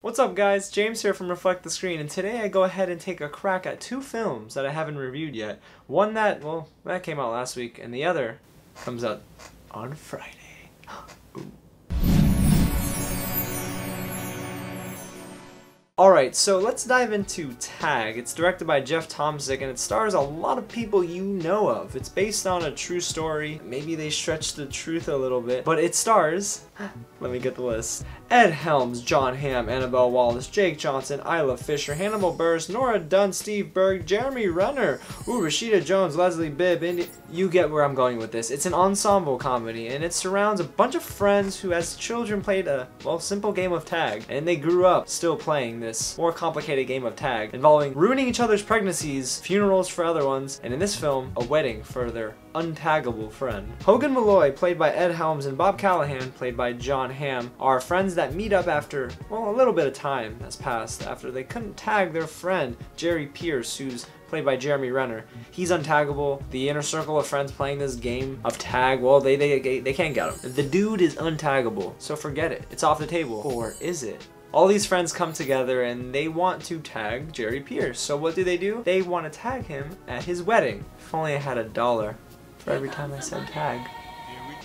What's up guys, James here from Reflect the Screen, and today I go ahead and take a crack at two films that I haven't reviewed yet. One that came out last week, and the other comes out on Friday. Ooh. Alright, so let's dive into Tag. It's directed by Jeff Tomsic and it stars a lot of people you know of. It's based on a true story. Maybe they stretched the truth a little bit, but it stars, let me get the list, Ed Helms, Jon Hamm, Annabelle Wallis, Jake Johnson, Isla Fisher, Hannibal Buress, Nora Dunn, Steve Berg, Jeremy Renner, Rashida Jones, Leslie Bibb, and you get where I'm going with this. It's an ensemble comedy and it surrounds a bunch of friends who as children played a, simple game of tag, and they grew up still playing this more complicated game of tag involving ruining each other's pregnancies, funerals for other ones, and in this film, a wedding for their untaggable friend. Hogan Malloy, played by Ed Helms, and Bob Callahan, played by Jon Hamm, are friends that meet up after, a little bit of time has passed after they couldn't tag their friend, Jerry Pierce, who's played by Jeremy Renner. He's untaggable. The inner circle of friends playing this game of tag, they can't get him. The dude is untaggable, so forget it. It's off the table. Or is it? All these friends come together and they want to tag Jerry Pierce. So what do? They want to tag him at his wedding. If only I had $1 for every time I said tag.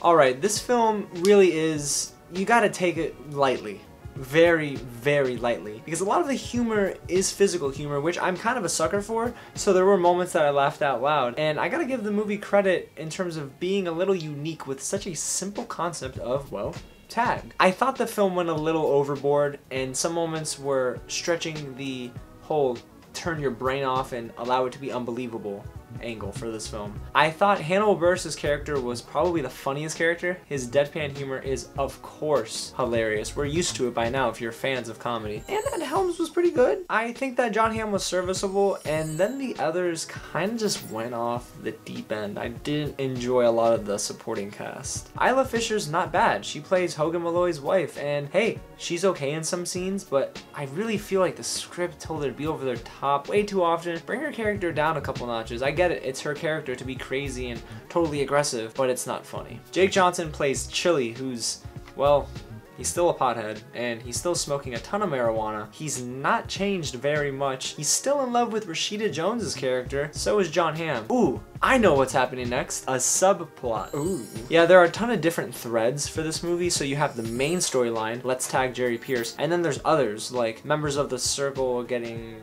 Alright, this film really is, you gotta take it lightly. Very, very lightly. Because a lot of the humor is physical humor, which I'm kind of a sucker for, so there were moments that I laughed out loud. And I gotta give the movie credit in terms of being a little unique with such a simple concept of, tag. I thought the film went a little overboard, and some moments were stretching the whole turn your brain off and allow it to be unbelievable angle for this film. I thought Hannibal Buress' character was probably the funniest character. His deadpan humor is, of course, hilarious. We're used to it by now if you're fans of comedy. And Ed Helms was pretty good. I think that Jon Hamm was serviceable, and then the others kind of just went off the deep end. I didn't enjoy a lot of the supporting cast. Isla Fisher's not bad. She plays Hogan Malloy's wife, and hey, she's okay in some scenes, but I really feel like the script told her to be over their top way too often. Bring her character down a couple notches. I get it, it's her character to be crazy and totally aggressive, but it's not funny. Jake Johnson plays Chili, who's, he's still a pothead, and he's still smoking a ton of marijuana. He's not changed very much. He's still in love with Rashida Jones's character, so is Jon Hamm. Ooh, I know what's happening next. A subplot. Ooh. Yeah, there are a ton of different threads for this movie, so you have the main storyline, let's tag Jerry Pierce, and then there's others, like members of the circle getting,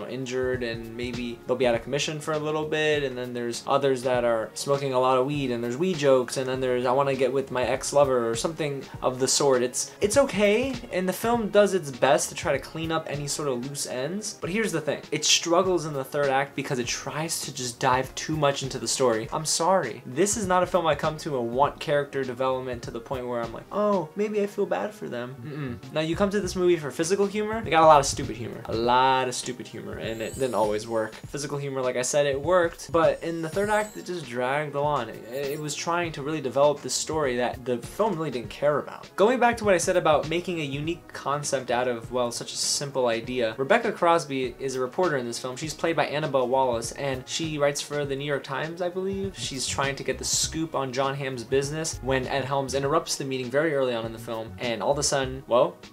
injured, and maybe they'll be out of commission for a little bit, and then there's others that are smoking a lot of weed, and there's weed jokes, and then there's I want to get with my ex-lover, or something of the sort. It's okay, and the film does its best to try to clean up any sort of loose ends, but here's the thing. It struggles in the third act because it tries to just dive too much into the story. I'm sorry. This is not a film I come to and want character development to the point where I'm like, oh, maybe I feel bad for them. Now you come to this movie for physical humor, they got a lot of stupid humor. A lot of stupid humor, and it didn't always work. Physical humor, like I said, it worked, but in the third act, it just dragged on. It was trying to really develop this story that the film really didn't care about. Going back to what I said about making a unique concept out of, such a simple idea, Rebecca Crosby is a reporter in this film. She's played by Annabelle Wallis, and she writes for the New York Times, I believe. She's trying to get the scoop on Jon Hamm's business when Ed Helms interrupts the meeting very early on in the film, and all of a sudden,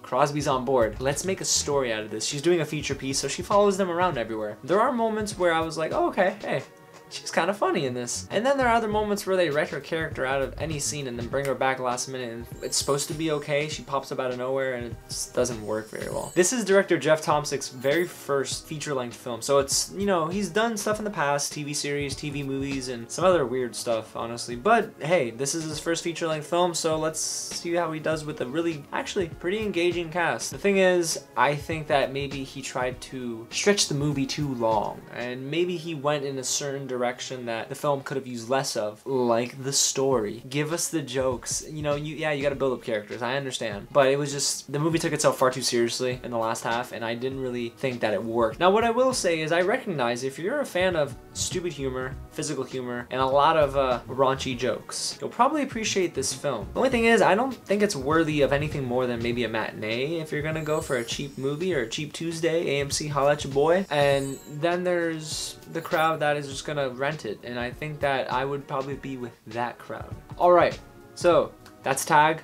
Crosby's on board. Let's make a story out of this. She's doing a feature piece, so she follows them around everywhere. There are moments where I was like, oh, okay, hey, she's kind of funny in this. And then there are other moments where they write her character out of any scene and then bring her back last minute, and it's supposed to be okay. She pops up out of nowhere and it just doesn't work very well. This is director Jeff Tomsic's very first feature-length film. So it's, he's done stuff in the past, TV series, TV movies, and some other weird stuff, honestly. But hey, this is his first feature-length film, so let's see how he does with a really, actually, pretty engaging cast. The thing is, I think that maybe he tried to stretch the movie too long, and maybe he went in a certain direction that the film could have used less of, like the story. Give us the jokes. You gotta build up characters, I understand. But it was just, the movie took itself far too seriously in the last half, and I didn't really think that it worked. Now, what I will say is I recognize if you're a fan of stupid humor, physical humor, and a lot of raunchy jokes, you'll probably appreciate this film. The only thing is, I don't think it's worthy of anything more than maybe a matinee if you're gonna go for a cheap movie or a cheap Tuesday, AMC holla at your boy. And then there's the crowd that is just gonna rent it, and I think that I would probably be with that crowd. Alright, so that's Tag.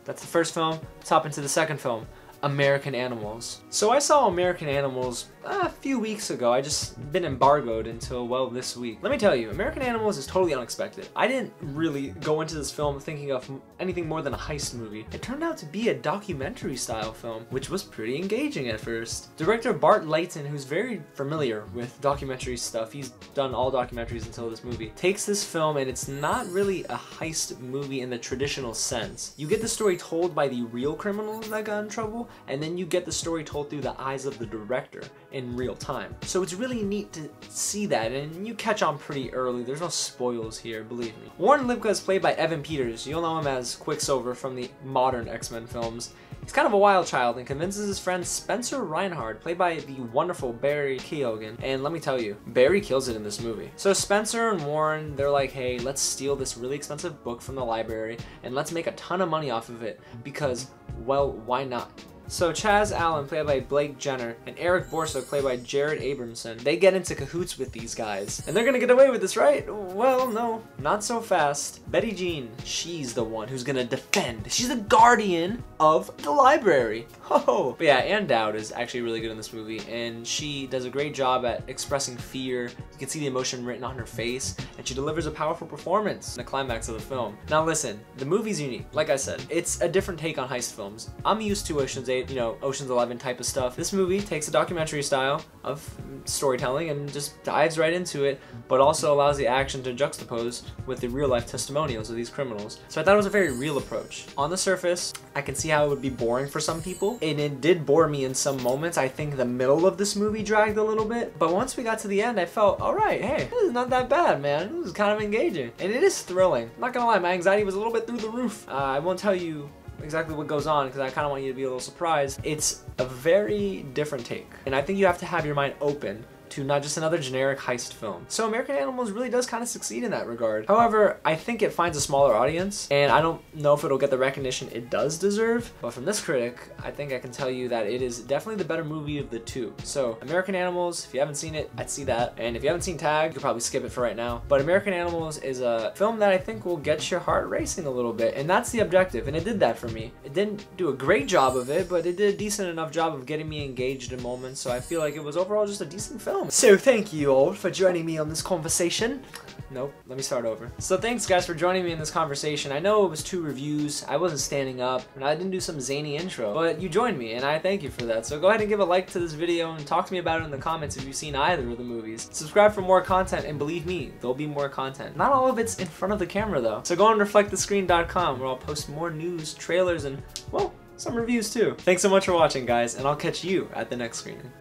That's the first film. Let's hop into the second film. American Animals. So I saw American Animals a few weeks ago. I just been embargoed until, well, this week. Let me tell you, American Animals is totally unexpected. I didn't really go into this film thinking of anything more than a heist movie. It turned out to be a documentary style film, which was pretty engaging at first. Director Bart Layton, who's very familiar with documentary stuff, he's done all documentaries until this movie, takes this film and it's not really a heist movie in the traditional sense. You get the story told by the real criminals that got in trouble, and then you get the story told through the eyes of the director in real time. So it's really neat to see that, and you catch on pretty early. There's no spoils here, believe me. Warren Lipka is played by Evan Peters. You'll know him as Quicksilver from the modern X-Men films. He's kind of a wild child and convinces his friend Spencer Reinhardt, played by the wonderful Barry Keoghan, and let me tell you, Barry kills it in this movie. So Spencer and Warren, they're like, hey, let's steal this really expensive book from the library and let's make a ton of money off of it because, well, why not? So Chaz Allen, played by Blake Jenner, and Eric Borsa, played by Jared Abramson, they get into cahoots with these guys. And they're gonna get away with this, right? Well, no, not so fast. Betty Jean, she's the one who's gonna defend. She's the guardian of the library. Oh! But yeah, Ann Dowd is actually really good in this movie, and she does a great job at expressing fear. You can see the emotion written on her face, and she delivers a powerful performance in the climax of the film. Now listen, the movie's unique. Like I said, it's a different take on heist films. I'm used to Ocean's 8, you know, Ocean's 11 type of stuff. This movie takes a documentary style of storytelling and just dives right into it, but also allows the action to juxtapose with the real life testimonials of these criminals. So I thought it was a very real approach. On the surface, I can see how it would be boring for some people, and it did bore me in some moments. I think the middle of this movie dragged a little bit, but once we got to the end, I felt, alright, hey, this is not that bad, man. This is kind of engaging. And it is thrilling. I'm not gonna lie, my anxiety was a little bit through the roof. I won't tell you exactly what goes on because I kind of want you to be a little surprised. It's a very different take, and I think you have to have your mind open to not just another generic heist film. So American Animals really does kind of succeed in that regard. However, I think it finds a smaller audience, and I don't know if it'll get the recognition it does deserve, but from this critic, I think I can tell you that it is definitely the better movie of the two. So American Animals, if you haven't seen it, I'd see that. And if you haven't seen Tag, you could probably skip it for right now. But American Animals is a film that I think will get your heart racing a little bit, and that's the objective, and it did that for me. It didn't do a great job of it, but it did a decent enough job of getting me engaged in moments, so I feel like it was overall just a decent film. So thank you all for joining me on this conversation. Nope, let me start over. So thanks guys for joining me in this conversation. I know it was 2 reviews, I wasn't standing up, and I didn't do some zany intro, but you joined me, and I thank you for that. So go ahead and give a like to this video and talk to me about it in the comments if you've seen either of the movies. Subscribe for more content, and believe me, there'll be more content. Not all of it's in front of the camera though. So go on reflectthescreen.com where I'll post more news, trailers, and, well, some reviews too. Thanks so much for watching guys, and I'll catch you at the next screening.